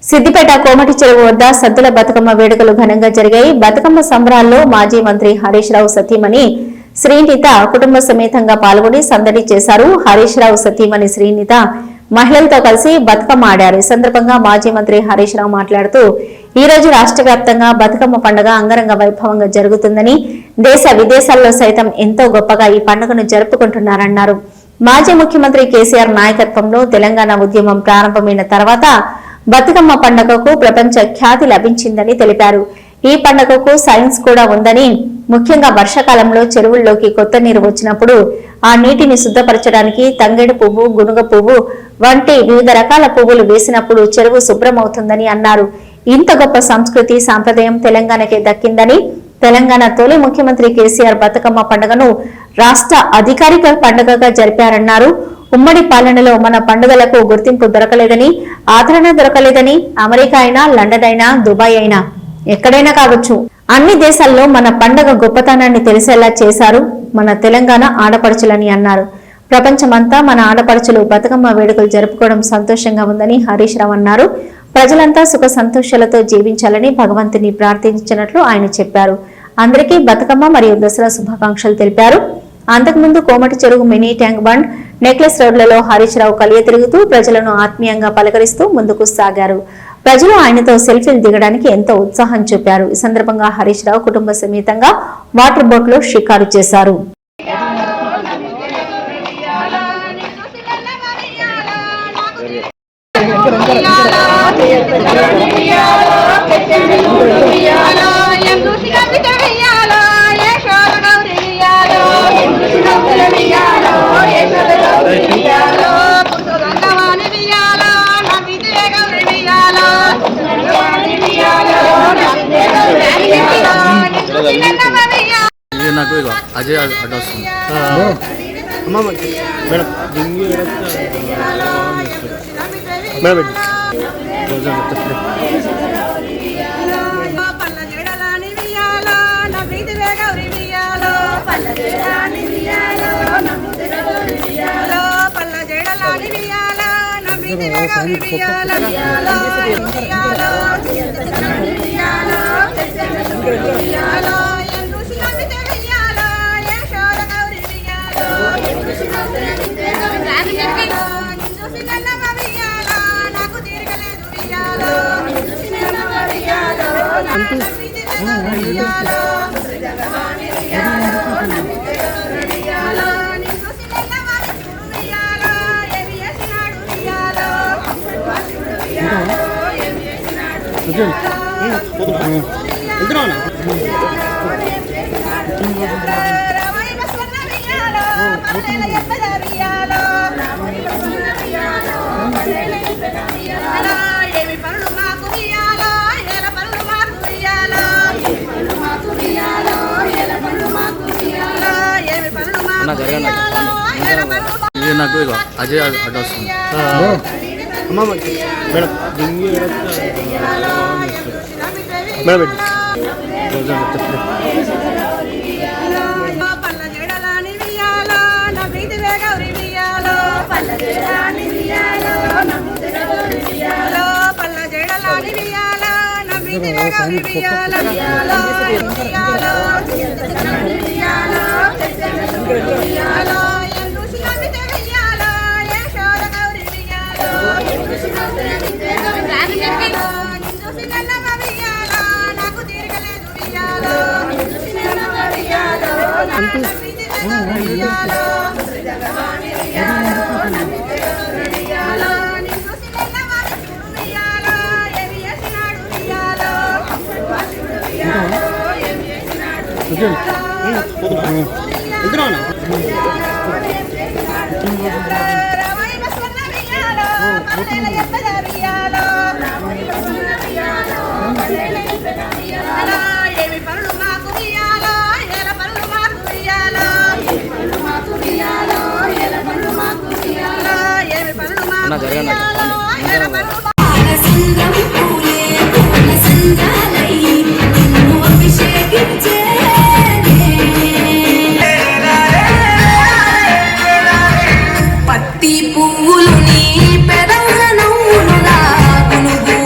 సిద్దిపేట కోమటి చెరువు వద్ద సద్దుల బతుకమ్మ వేడుకలు ఘనంగా జరిగాయి. బతుకమ్మ సంబరాల్లో మాజీ మంత్రి హరీష్ రావు సతీమణి శ్రీనిత కుటుంబ సమేతంగా పాల్గొని సందడి చేశారు. హరీష్ రావు సతీమణి శ్రీనిత మహిళలతో కలిసి బతుకమ్మ ఆడారు. ఈ సందర్భంగా మాజీ మంత్రి హరీష్ రావు మాట్లాడుతూ ఈ రోజు రాష్ట్ర వ్యాప్తంగా బతుకమ్మ పండుగ అంగరంగ వైభవంగా జరుగుతుందని, దేశ విదేశాల్లో సైతం ఎంతో గొప్పగా ఈ పండుగను జరుపుకుంటున్నారన్నారు. మాజీ ముఖ్యమంత్రి కేసీఆర్ నాయకత్వంలో తెలంగాణ ఉద్యమం ప్రారంభమైన తర్వాత బతుకమ్మ పండుగకు ప్రపంచ ఖ్యాతి లభించిందని తెలిపారు. ఈ పండుగకు సైన్స్ కూడా ఉందని, ముఖ్యంగా వర్షాకాలంలో చెరువుల్లోకి కొత్త నీరు వచ్చినప్పుడు ఆ నీటిని శుద్ధపరచడానికి తంగేడు పువ్వు, గునుగ పువ్వు వంటి వివిధ రకాల పువ్వులు వేసినప్పుడు చెరువు శుభ్రమవుతుందని అన్నారు. ఇంత గొప్ప సంస్కృతి సాంప్రదాయం తెలంగాణకే దక్కిందని, తెలంగాణ తొలి ముఖ్యమంత్రి కేసీఆర్ బతుకమ్మ పండుగను రాష్ట్ర అధికారిక పండుగగా జరిపారన్నారు. ఉమ్మడి పాలనలో మన పండుగలకు గుర్తింపు దొరకలేదని, ఆదరణ దొరకలేదని, అమెరికా అయినా, లండన్ అయినా, దుబాయ్ అయినా ఎక్కడైనా కావచ్చు, అన్ని దేశాల్లో మన పండుగ గొప్పతనాన్ని తెలిసేలా చేశారు మన తెలంగాణ ఆడపడుచులని అన్నారు. ప్రపంచమంతా మన ఆడపడుచులు బతుకమ్మ వేడుకలు జరుపుకోవడం సంతోషంగా ఉందని హరీష్ రావు అన్నారు. ప్రజలంతా సుఖ సంతోషాలతో జీవించాలని భగవంతుని ప్రార్థించినట్లు ఆయన చెప్పారు. అందరికీ బతుకమ్మ మరియు దసరా శుభాకాంక్షలు తెలిపారు. అంతకుముందు కోమటి చెరువు, మినీ ట్యాంక్ బండ్, నెక్లెస్ రోడ్లలో హరీష్ రావు కలియ తిరుగుతూ ప్రజలను ఆత్మీయంగా పలకరిస్తూ ముందుకు సాగారు. ప్రజలు ఆయనతో సెల్ఫీలు దిగడానికి ఎంతో ఉత్సాహం చూపారు. ఈ సందర్భంగా హరీష్ రావు కుటుంబ సమేతంగా వాటర్ బోట్ లో షికారు చేశారు. నాకు ఇక అజయ్ అడ్డు వస్తుంది. నాకు ఇక అజయ్ అడ్డు వస్తుంది. పత్తి పువ్వులు నీ పెదవుల నవ్వులుగా గునుగు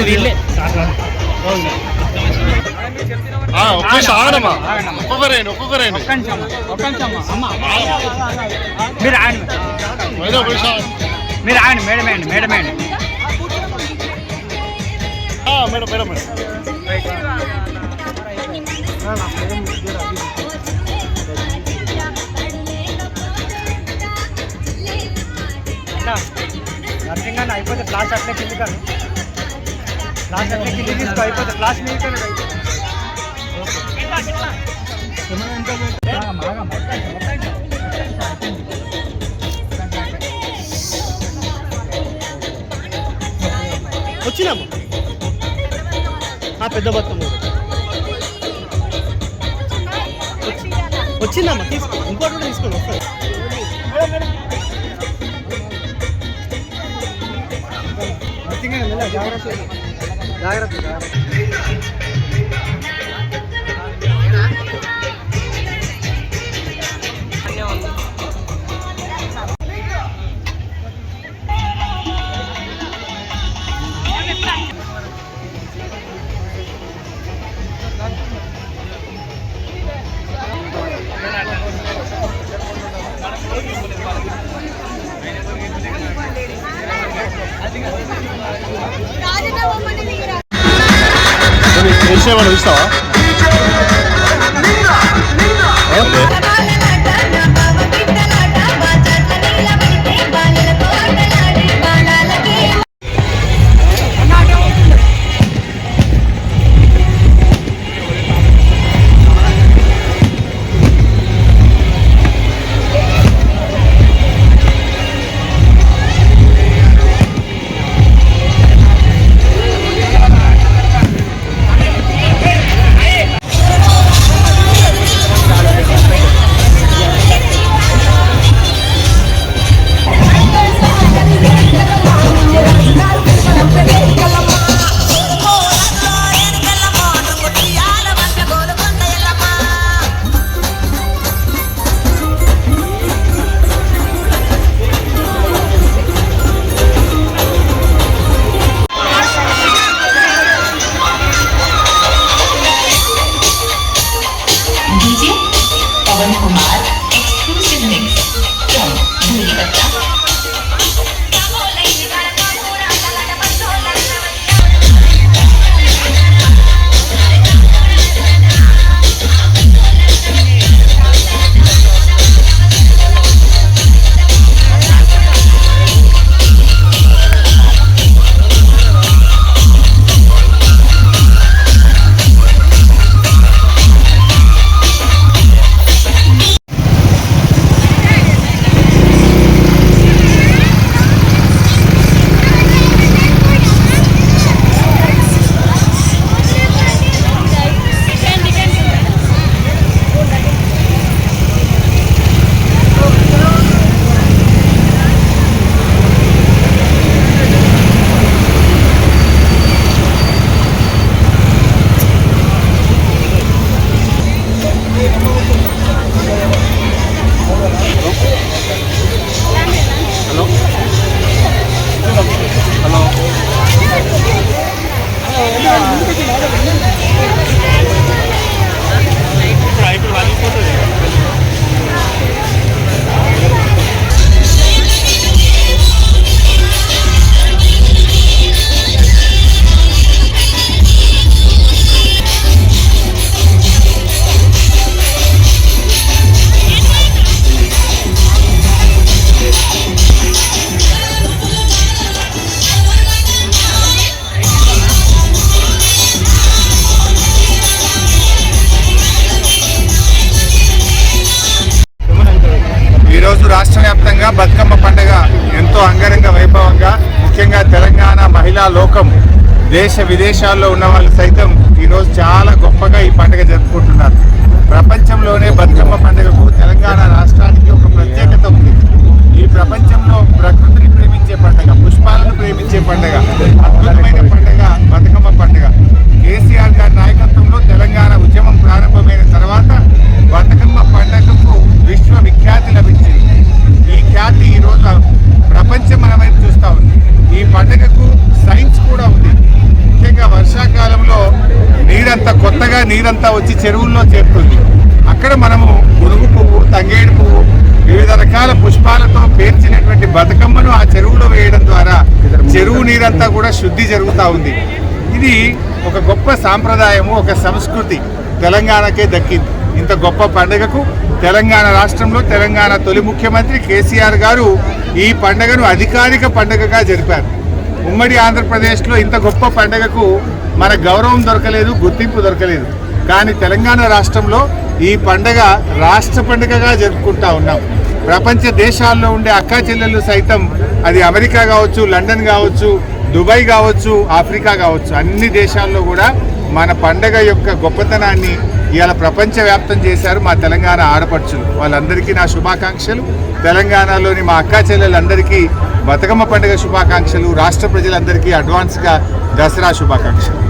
వీళ్ళే ఆగడమ్మా ఒక్కొక్కరేను ఒక్కొక్కరేను మీరు ఆగండి మీరు ఆగండి మేడం వేయండి మేడం వేయండి మేడం మేడం మేడం నథింగ్ అని అయిపోతే క్లాస్ అట్లే కింది కానీ క్లాస్ అట్లే కింది తీసుకో అయిపోతే క్లాస్ మీద వచ్చినామా పెద్ద బతుకమ్మ వచ్చిందమ్మా తీసుకో ఇంకోటి కూడా తీసుకోండి వస్తుంది జాగ్రత్త జాగ్రత్త చేసేవాళ్ళు ఇస్తావా రాష్ట్ర వ్యాప్తంగా బతుకమ్మ పండుగ ఎంతో అంగరంగ వైభవంగా ముఖ్యంగా తెలంగాణ మహిళా లోకం దేశ విదేశాల్లో ఉన్న వాళ్ళు సైతం ఈరోజు చాలా గొప్పగా ఈ పండుగ జరుపుకుంటున్నారు. ప్రపంచంలోనే బతుకమ్మ పండుగకు తెలంగాణ రాష్ట్రానికి నీరంతా కొత్తగా నీరంతా వచ్చి చెరువుల్లో చేరుతుంది. అక్కడ మనము మునుగు పువ్వు, తంగేడు పువ్వు, వివిధ రకాల పుష్పాలతో పేర్చినటువంటి బతుకమ్మను ఆ చెరువులో వేయడం ద్వారా చెరువు నీరంతా కూడా శుద్ధి జరుగుతూ ఉంది. ఇది ఒక గొప్ప సాంప్రదాయము, ఒక సంస్కృతి తెలంగాణకే దక్కింది. ఇంత గొప్ప పండుగకు తెలంగాణ రాష్ట్రంలో తెలంగాణ తొలి ముఖ్యమంత్రి కేసీఆర్ గారు ఈ పండుగను అధికారిక పండుగగా జరిపారు. ఉమ్మడి ఆంధ్రప్రదేశ్లో ఇంత గొప్ప పండుగకు మన గౌరవం దొరకలేదు, గుర్తింపు దొరకలేదు. కానీ తెలంగాణ రాష్ట్రంలో ఈ పండుగ రాష్ట్ర పండుగగా జరుపుకుంటా ఉన్నాం. ప్రపంచ దేశాల్లో ఉండే అక్కా చెల్లెళ్ళు సైతం, అది అమెరికా కావచ్చు, లండన్ కావచ్చు, దుబాయ్ కావచ్చు, ఆఫ్రికా కావచ్చు, అన్ని దేశాల్లో కూడా మన పండుగ యొక్క గొప్పతనాన్ని ఇవాళ ప్రపంచవ్యాప్తం చేశారు మా తెలంగాణ ఆడపడుచులు. వాళ్ళందరికీ నా శుభాకాంక్షలు. తెలంగాణలోని మా అక్కా చెల్లెలందరికీ బతుకమ్మ పండుగ శుభాకాంక్షలు. రాష్ట్ర ప్రజలందరికీ అడ్వాన్స్గా దసరా శుభాకాంక్షలు.